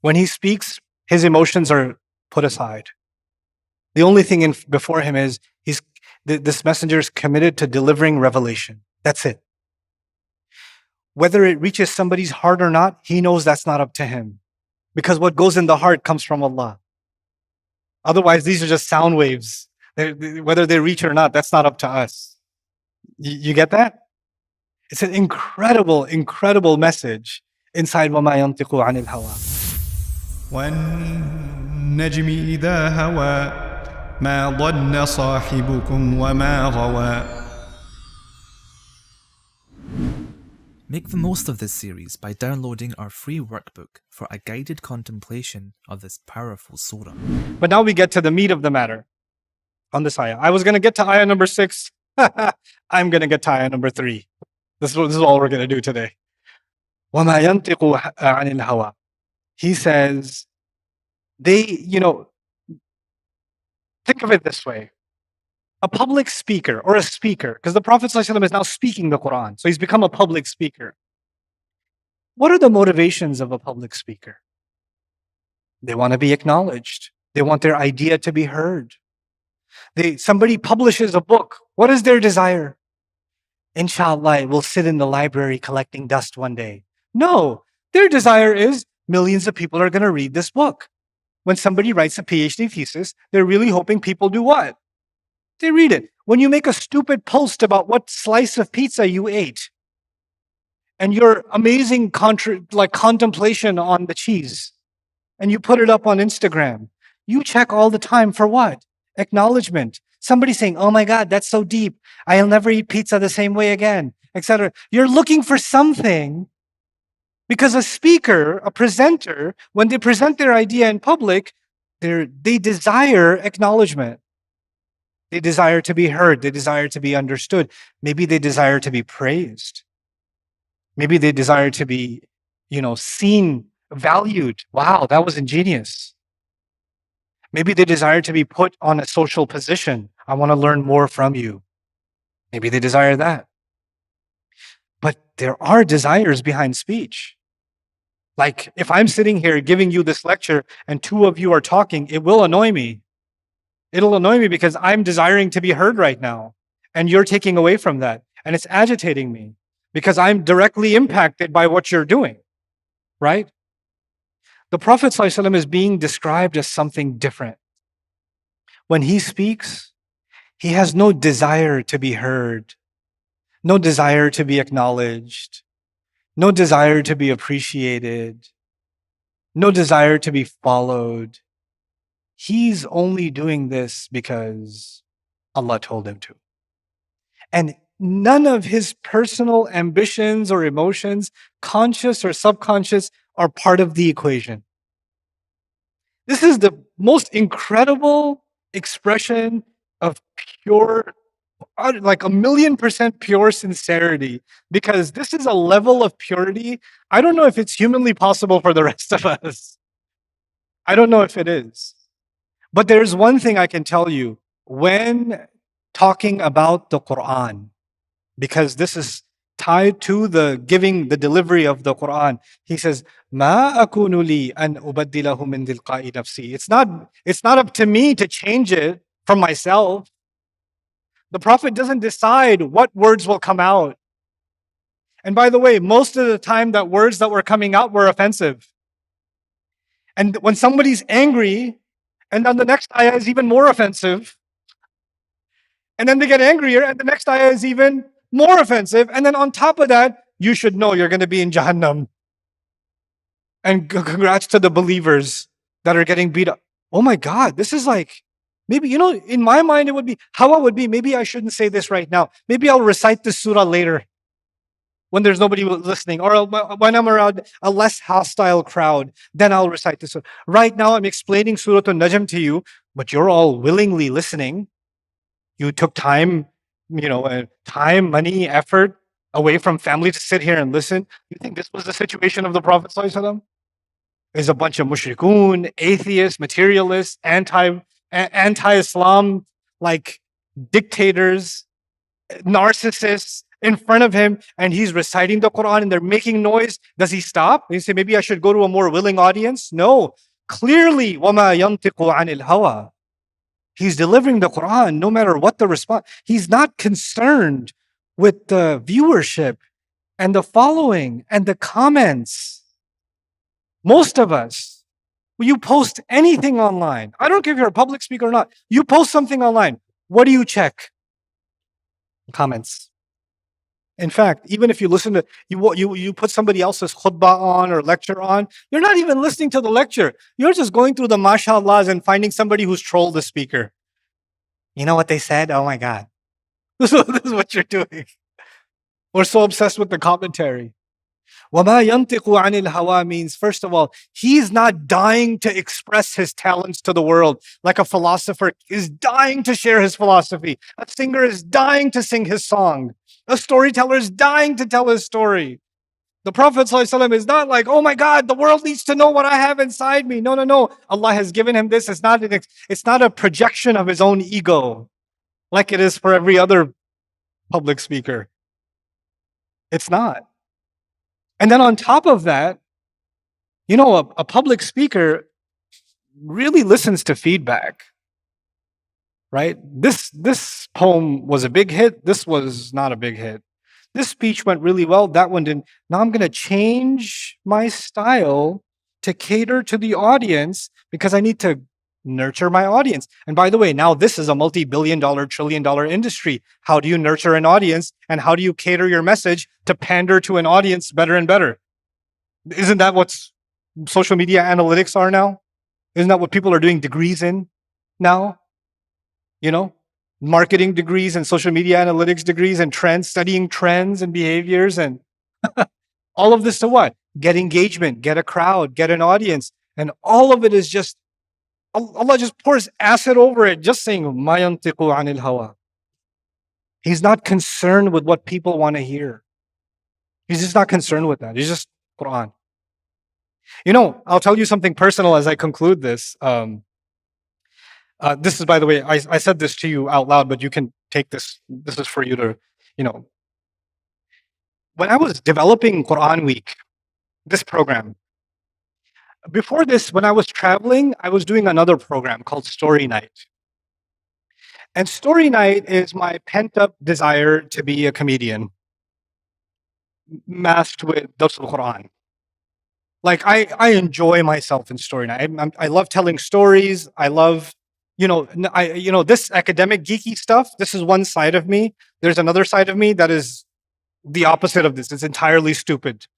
When he speaks, his emotions are put aside. The only thing before him is this messenger is committed to delivering revelation. That's it. Whether it reaches somebody's heart or not, he knows that's not up to him. Because what goes in the heart comes from Allah. Otherwise, these are just sound waves. Whether they reach or not, that's not up to us. You get that? It's an incredible, incredible message inside وَمَا يَنْطِقُ عَنِ الْهَوَىٰ. وَالنَّجْمِ إِذَا هَوَىٰ مَا ضَلَّ صَاحِبُكُمْ وَمَا غَوَىٰ. Make the most of this series by downloading our free workbook for a guided contemplation of this powerful surah. But now we get to the meat of the matter on this ayah. I was going to get to ayah number 6. I'm going to get to ayah number 3. This is all we're going to do today. وَمَا يَنْطِقُ عَنِ الْهَوَىٰ. He says, think of it this way. A public speaker or a speaker, because the Prophet ﷺ is now speaking the Quran, so he's become a public speaker. What are the motivations of a public speaker? They want to be acknowledged. They want their idea to be heard. Somebody publishes a book. What is their desire? Inshallah, it will sit in the library collecting dust one day. No, their desire is millions of people are going to read this book. When somebody writes a PhD thesis, they're really hoping people do what? They read it. When you make a stupid post about what slice of pizza you ate and your amazing contemplation on the cheese, and you put it up on Instagram, you check all the time for what? Acknowledgement. Somebody saying, oh my God, that's so deep. I'll never eat pizza the same way again, etc. You're looking for something because a speaker, a presenter, when they present their idea in public, they desire acknowledgement. They desire to be heard. They desire to be understood. Maybe they desire to be praised. Maybe they desire to be, seen, valued. Wow, that was ingenious. Maybe they desire to be put on a social position. I want to learn more from you. Maybe they desire that. But there are desires behind speech. Like if I'm sitting here giving you this lecture and 2 of you are talking, it will annoy me. It'll annoy me because I'm desiring to be heard right now. And you're taking away from that. And it's agitating me because I'm directly impacted by what you're doing. Right? The Prophet ﷺ is being described as something different. When he speaks, he has no desire to be heard, no desire to be acknowledged, no desire to be appreciated, no desire to be followed. He's only doing this because Allah told him to. And none of his personal ambitions or emotions, conscious or subconscious, are part of the equation. This is the most incredible expression of pure, like 1,000,000% pure sincerity, because this is a level of purity. I don't know if it's humanly possible for the rest of us. I don't know if it is. But there's one thing I can tell you when talking about the Quran, because this is tied to the delivery of the Quran. He says, "Ma akunu li an ubaddilahu min tilqa'i nafsi." It's not up to me to change it from myself. The Prophet doesn't decide what words will come out. And by the way, most of the time that words that were coming out were offensive. And when somebody's angry, and then the next ayah is even more offensive, and then they get angrier, and the next ayah is even more offensive, and then on top of that, you should know you're going to be in Jahannam. And congrats to the believers that are getting beat up. Oh my God, this is like, maybe, in my mind it would be, how it would be, maybe I shouldn't say this right now. Maybe I'll recite this surah later when there's nobody listening, or when I'm around a less hostile crowd, then I'll recite this surah. Right now I'm explaining Surah Najm to you, but you're all willingly listening. You took time, money, effort away from family to sit here and listen. You think this was the situation of the Prophet ﷺ? There's a bunch of mushrikun, atheists, materialists, anti-Islam, like dictators, narcissists, in front of him and he's reciting the Quran and they're making noise, does he stop? And you say, maybe I should go to a more willing audience? No. Clearly, وَمَا يَنْطِقُ عَنِ الْهَوَىٰ. He's delivering the Quran no matter what the response. He's not concerned with the viewership and the following and the comments. Most of us, when you post anything online, I don't care if you're a public speaker or not, you post something online, what do you check? Comments. In fact, even if you listen to, you put somebody else's khutbah on or lecture on, you're not even listening to the lecture. You're just going through the masha'Allahs and finding somebody who's trolled the speaker. You know what they said? Oh my God. This is what you're doing. We're so obsessed with the commentary. وَمَا يَنْطِقُ عَنِ الْهَوَىٰ means, first of all, he's not dying to express his talents to the world like a philosopher is dying to share his philosophy. A singer is dying to sing his song. A storyteller is dying to tell his story. The Prophet ﷺ is not like, oh my God, the world needs to know what I have inside me. No, no, no. Allah has given him this. It's not a projection of his own ego like it is for every other public speaker. It's not. And then on top of that, you know, a public speaker really listens to feedback, right? This poem was a big hit. This was not a big hit. This speech went really well. That one didn't. Now I'm going to change my style to cater to the audience because I need to nurture my audience. And by the way, now this is a multi-billion-dollar, trillion-dollar industry. How do you nurture an audience and how do you cater your message to pander to an audience better and better? Isn't that what social media analytics are now? Isn't that what people are doing degrees in now? You know, marketing degrees and social media analytics degrees and trends, studying trends and behaviors and all of this to what? Get engagement, get a crowd, get an audience. And all of it is just, Allah just pours acid over it, just saying, مَا يَنْطِقُ عَنِ الْهَوَىٰ. He's not concerned with what people want to hear. He's just not concerned with that. He's just Quran. You know, I'll tell you something personal as I conclude this. This is, by the way, I said this to you out loud, but you can take this. This is for you to, you know. When I was developing Quran Week, this program, before this, when I was traveling, I was doing another program called Story Night. And Story Night is my pent-up desire to be a comedian, masked with Dars al-Quran. Like, I enjoy myself in Story Night. I love telling stories. I love, you know, this academic geeky stuff. This is one side of me. There's another side of me that is the opposite of this. It's entirely stupid.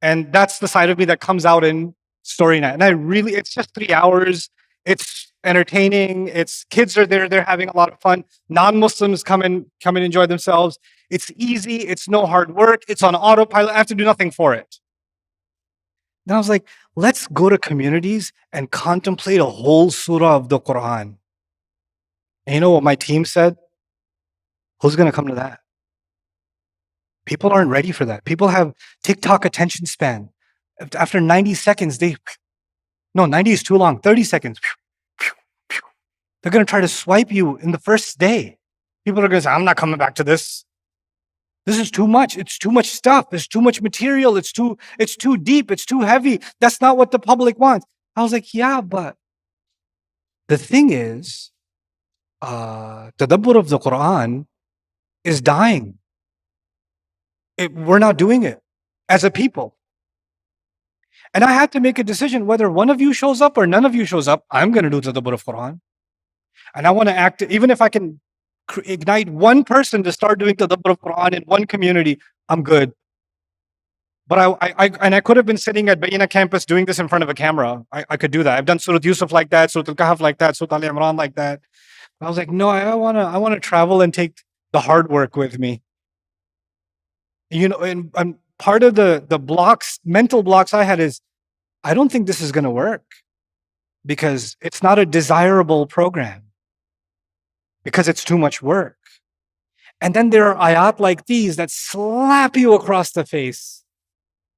And that's the side of me that comes out in Story Night. And it's just 3 hours. It's entertaining. It's kids are there. They're having a lot of fun. Non-Muslims come and enjoy themselves. It's easy. It's no hard work. It's on autopilot. I have to do nothing for it. Then I was like, let's go to communities and contemplate a whole surah of the Quran. And you know what my team said? Who's going to come to that? People aren't ready for that. People have TikTok attention span. After 90 seconds, 90 is too long, 30 seconds. They're going to try to swipe you in the first day. People are going to say, I'm not coming back to this. This is too much. It's too much stuff. There's too much material. It's too deep. It's too heavy. That's not what the public wants. I was like, yeah, but the thing is, tadabbur of the Quran is dying. We're not doing it as a people. And I had to make a decision whether one of you shows up or none of you shows up. I'm going to do tadabbur of Quran. And I want to act, even if I can ignite one person to start doing tadabbur of Quran in one community, I'm good. But I could have been sitting at Bayyinah campus doing this in front of a camera. I could do that. I've done Surah Yusuf like that, Surah Al-Kahf like that, Surah Al-Imran like that. I was like, no, I want to travel and take the hard work with me. You know, and part of the mental blocks I had is, I don't think this is going to work because it's not a desirable program, because it's too much work. And then there are ayat like these that slap you across the face.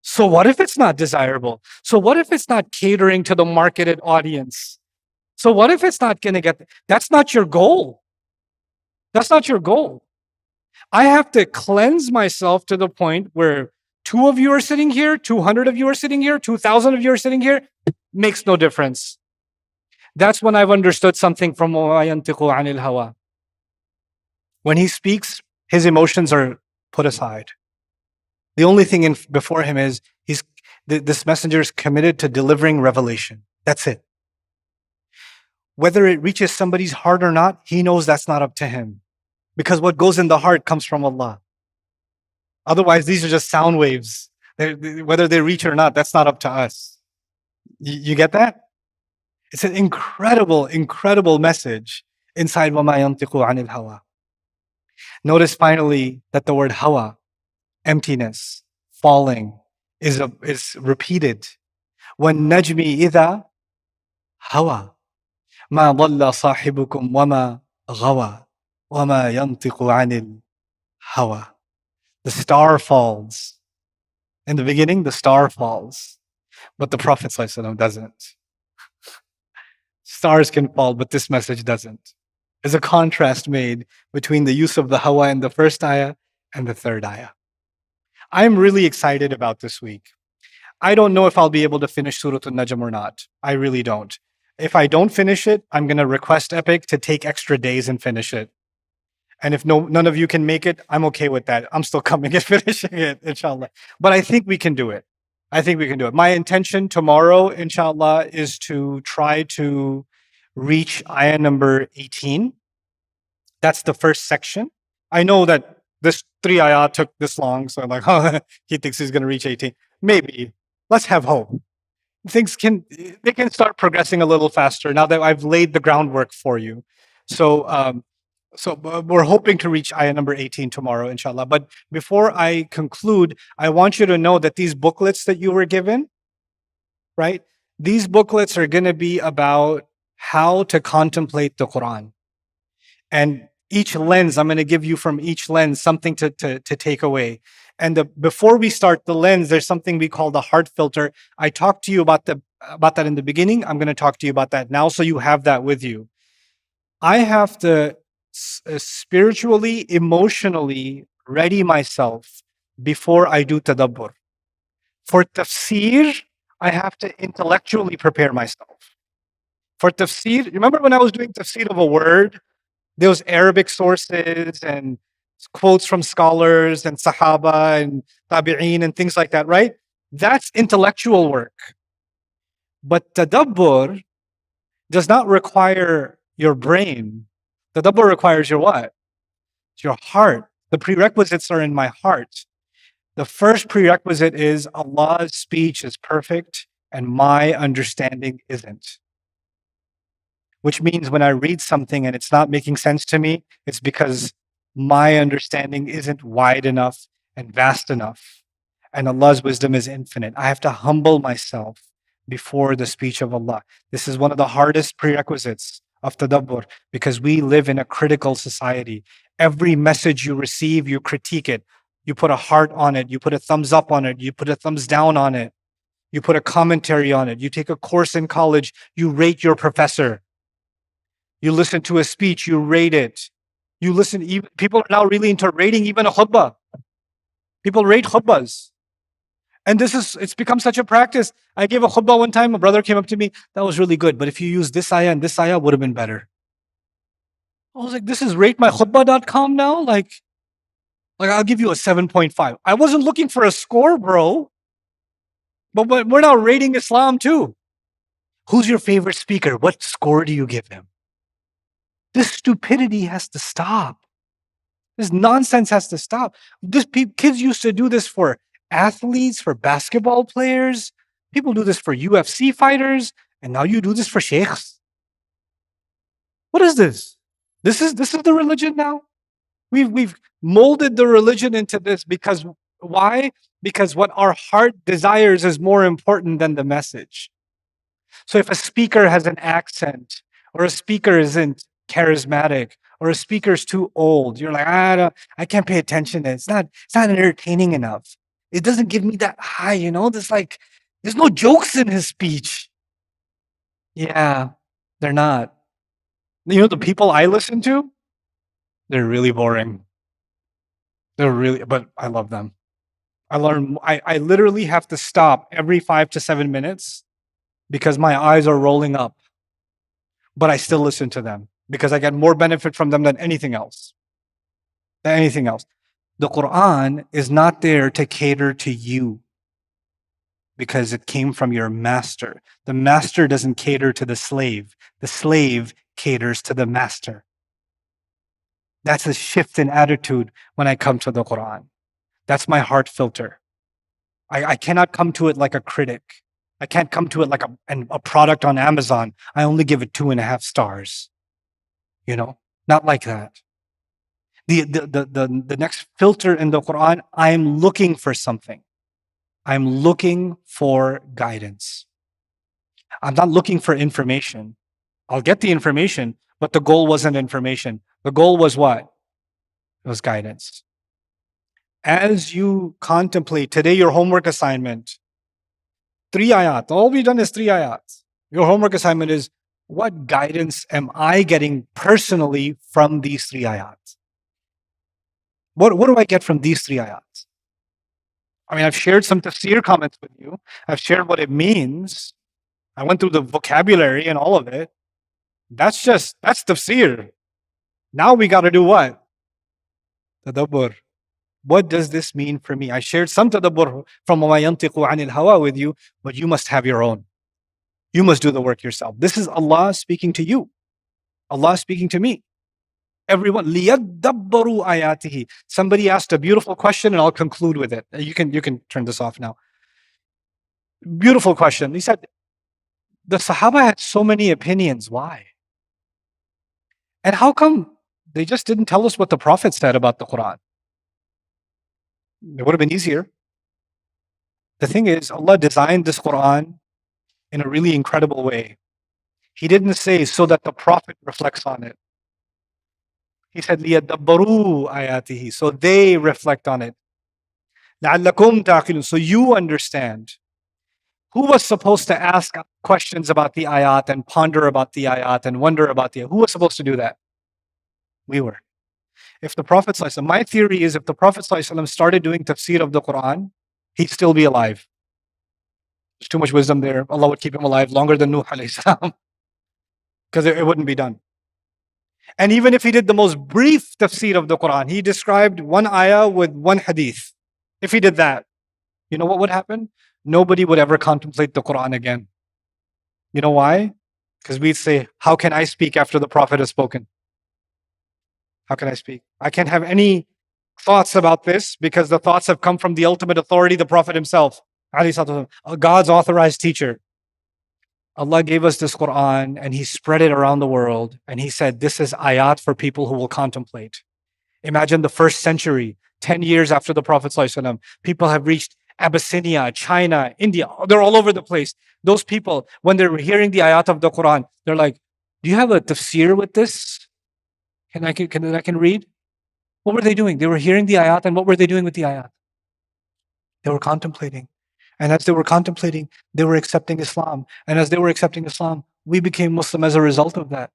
So what if it's not desirable? So what if it's not catering to the marketed audience? So what if it's not going to that's not your goal. That's not your goal. I have to cleanse myself to the point where 2 of you are sitting here, 200 of you are sitting here, 2,000 of you are sitting here. Makes no difference. That's when I've understood something from وَمَا يَنْطِقُ عَنِ الْهَوَىٰ. When he speaks, his emotions are put aside. The only thing before him is this messenger is committed to delivering revelation. That's it. Whether it reaches somebody's heart or not, he knows that's not up to him. Because what goes in the heart comes from Allah. Otherwise, these are just sound waves. Whether they reach or not, that's not up to us. You get that? It's an incredible, incredible message inside وَمَا يَنْطِقُ عَنِ الْهَوَىٰ. Notice finally that the word hawa, emptiness, falling, is repeated. وَالنَّجْمِ إِذَا هَوَىٰ مَا ضَلَّ صَاحِبُكُمْ وَمَا غَوَىٰ وَمَا يَنْطِقُ عَنِ الْهَوَىٰ. The star falls. In the beginning, the star falls. But the Prophet ﷺ doesn't. Stars can fall, but this message doesn't. There's a contrast made between the use of the hawa in the first ayah and the third ayah. I'm really excited about this week. I don't know if I'll be able to finish Surah An-Najm or not. I really don't. If I don't finish it, I'm going to request Epic to take extra days and finish it. And if none of you can make it, I'm okay with that. I'm still coming and finishing it, inshallah. But I think we can do it. I think we can do it. My intention tomorrow, inshallah, is to try to reach ayah number 18. That's the first section. I know that this 3 ayah took this long, so I'm like, oh, he thinks he's going to reach 18. Maybe. Let's have hope. They can start progressing a little faster now that I've laid the groundwork for you. So we're hoping to reach ayah number 18 tomorrow, inshallah. But before I conclude, I want you to know that these booklets that you were given, right? These booklets are going to be about how to contemplate the Quran. And each lens, I'm going to give you from each lens something to take away. And before we start the lens, there's something we call the heart filter. I talked to you about that in the beginning. I'm going to talk to you about that now, so you have that with you. I have to spiritually, emotionally ready myself before I do tadabbur. For tafseer, I have to intellectually prepare myself. For tafseer, remember when I was doing tafseer of a word, there was Arabic sources and quotes from scholars and Sahaba and Tabi'een and things like that, right? That's intellectual work. But tadabbur does not require your brain. Tadabbur requires your what? It's your heart. The prerequisites are in my heart. The first prerequisite is Allah's speech is perfect and my understanding isn't. Which means when I read something and it's not making sense to me, it's because my understanding isn't wide enough and vast enough. And Allah's wisdom is infinite. I have to humble myself before the speech of Allah. This is one of the hardest prerequisites of tadabbur, because we live in a critical society. Every message you receive, you critique it. You put a heart on it. You put a thumbs up on it. You put a thumbs down on it. You put a commentary on it. You take a course in college. You rate your professor. You listen to a speech. You rate it. You listen. People are now really into rating even a khutbah. People rate khutbahs. And it's become such a practice. I gave a khutbah one time. A brother came up to me. That was really good. But if you use this ayah and this ayah, would have been better. I was like, this is ratemykhutbah.com now? Like I'll give you a 7.5. I wasn't looking for a score, bro. But we're now rating Islam too. Who's your favorite speaker? What score do you give him? This stupidity has to stop. This nonsense has to stop. Kids used to do this for athletes, for basketball players. People do this for UFC fighters. And now you do this for sheikhs. What is this? This is the religion now? We've molded the religion into this because why? Because what our heart desires is more important than the message. So if a speaker has an accent, or a speaker isn't charismatic, or a speaker is too old, you're like, I can't pay attention. It's not entertaining enough. It doesn't give me that high, there's no jokes in his speech. Yeah, they're not. The people I listen to, they're really boring. They're really, but I love them. I literally have to stop every 5 to 7 minutes because my eyes are rolling up, but I still listen to them because I get more benefit from them than anything else. Than anything else. The Quran is not there to cater to you because it came from your master. The master doesn't cater to the slave caters to the master. That's a shift in attitude when I come to the Quran. That's my heart filter. I cannot come to it like a critic. I can't come to it like a product on Amazon. I only give it 2.5 stars. You know, not like that. The next filter in the Quran, I'm looking for something. I'm looking for guidance. I'm not looking for information. I'll get the information, but the goal wasn't information. The goal was what? It was guidance. As you contemplate today, your homework assignment, 3 ayat. All we've done is 3 ayat. Your homework assignment is, what guidance am I getting personally from these 3 ayat? What do I get from these 3 ayats? I mean, I've shared some tafsir comments with you. I've shared what it means. I went through the vocabulary and all of it. That's tafsir. Now we got to do what? Tadabbur. What does this mean for me? I shared some tadabbur from وَمَا يَنْطِقُ عَنِ الْهَوَى with you, but you must have your own. You must do the work yourself. This is Allah speaking to you. Allah speaking to me. Everyone, لِيَدَّبَّرُوا آيَاتِهِ. Somebody asked a beautiful question and I'll conclude with it. You can turn this off now. Beautiful question. He said, the Sahaba had so many opinions. Why? And how come they just didn't tell us what the Prophet said about the Quran? It would have been easier. The thing is, Allah designed this Quran in a really incredible way. He didn't say so that the Prophet reflects on it. He said, لِيَدَّبَّرُوا آيَاتِهِ. So they reflect on it. لَعَلَّكُمْ تَعْقِلُونَ. So you understand. Who was supposed to ask questions about the ayat and ponder about the ayat and wonder about the ayat? Who was supposed to do that? We were. If the Prophet ﷺ, my theory is if the Prophet ﷺ started doing tafsir of the Quran, he'd still be alive. There's too much wisdom there. Allah would keep him alive longer than Nuh alayhi salam. Because it wouldn't be done. And even if he did the most brief tafsir of the Quran, he described one ayah with one hadith. If he did that, you know what would happen? Nobody would ever contemplate the Quran again. You know why? Because we'd say, how can I speak after the Prophet has spoken? How can I speak? I can't have any thoughts about this because the thoughts have come from the ultimate authority, the Prophet himself, God's authorized teacher. Allah gave us this Quran and He spread it around the world and He said, this is ayat for people who will contemplate. Imagine the first century, 10 years after the Prophet ﷺ, people have reached Abyssinia, China, India, they're all over the place. Those people, when they're hearing the ayat of the Quran, they're like, do you have a tafsir with this? Can I read? What were they doing? They were hearing the ayat, and what were they doing with the ayat? They were contemplating. And as they were contemplating, they were accepting Islam. And as they were accepting Islam, we became Muslim as a result of that.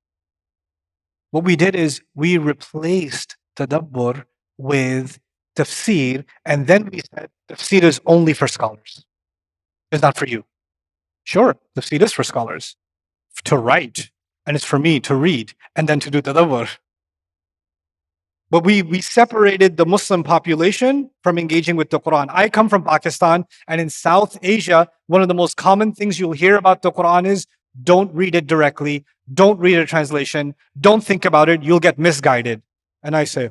What we did is we replaced tadabbur with tafsir, and then we said tafsir is only for scholars. It's not for you. Sure, tafsir is for scholars to write, and it's for me to read and then to do tadabbur. But we separated the Muslim population from engaging with the Quran. I come from Pakistan, and in South Asia, one of the most common things you'll hear about the Quran is don't read it directly, don't read a translation, don't think about it, you'll get misguided. And I say,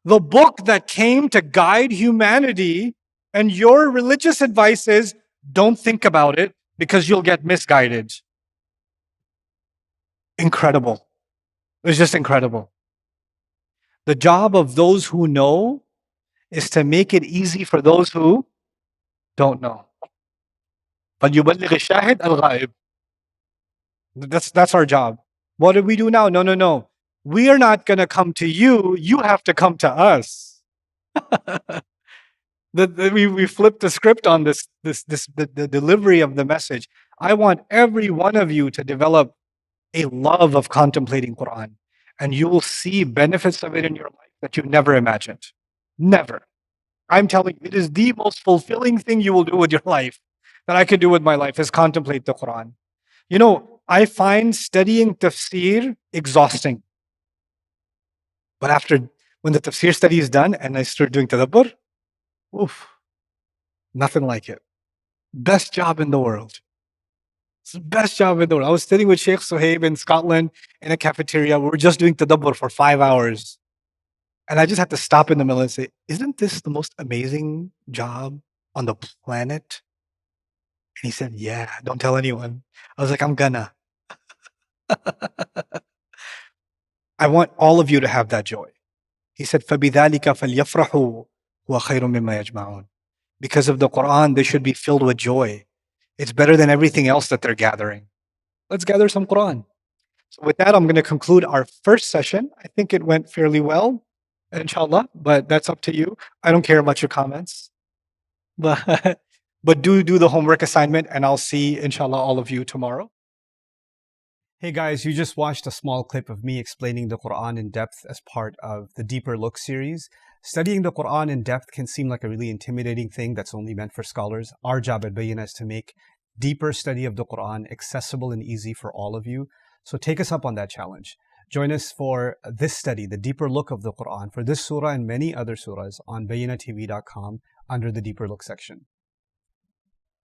the book that came to guide humanity, and your religious advice is don't think about it because you'll get misguided. Incredible. It's just incredible. The job of those who know is to make it easy for those who don't know. فَلْيُبَلِّغِ الشَّاهِدْ الْغَائِبِ. That's our job. What do we do now? No. We are not going to come to you. You have to come to us. We flipped the script on the delivery of the message. I want every one of you to develop a love of contemplating Quran, and you will see benefits of it in your life. that you never imagined. Never. I'm telling you, it is the most fulfilling thing you will do with your life that I could do with my life is contemplate the Quran. You know, I find studying tafsir exhausting. But when the tafsir study is done and I start doing tadabbur, oof, nothing like it. Best job in the world. It's the best job in the world. I was studying with Sheikh Suhaib in Scotland in a cafeteria. We were just doing tadabbur for 5 hours. And I just had to stop in the middle and say, isn't this the most amazing job on the planet? And he said, yeah, don't tell anyone. I was like, I'm gonna. I want all of you to have that joy. He said, فَبِذَلِكَ فَلْيَفْرَحُوا وَخَيْرٌ مِمَّا يَجْمَعُونَ. Because of the Quran, they should be filled with joy. It's better than everything else that they're gathering. Let's gather some Quran. So with that, I'm going to conclude our first session. I think it went fairly well, inshallah, but that's up to you. I don't care about your comments. But do the homework assignment, and I'll see, inshallah, all of you tomorrow. Hey guys, you just watched a small clip of me explaining the Quran in depth as part of the Deeper Look series. Studying the Quran in depth can seem like a really intimidating thing that's only meant for scholars. Our job at Bayyinah is to make deeper study of the Quran accessible and easy for all of you. So take us up on that challenge. Join us for this study, the Deeper Look of the Quran, for this surah and many other surahs on BayyinahTV.com under the Deeper Look section.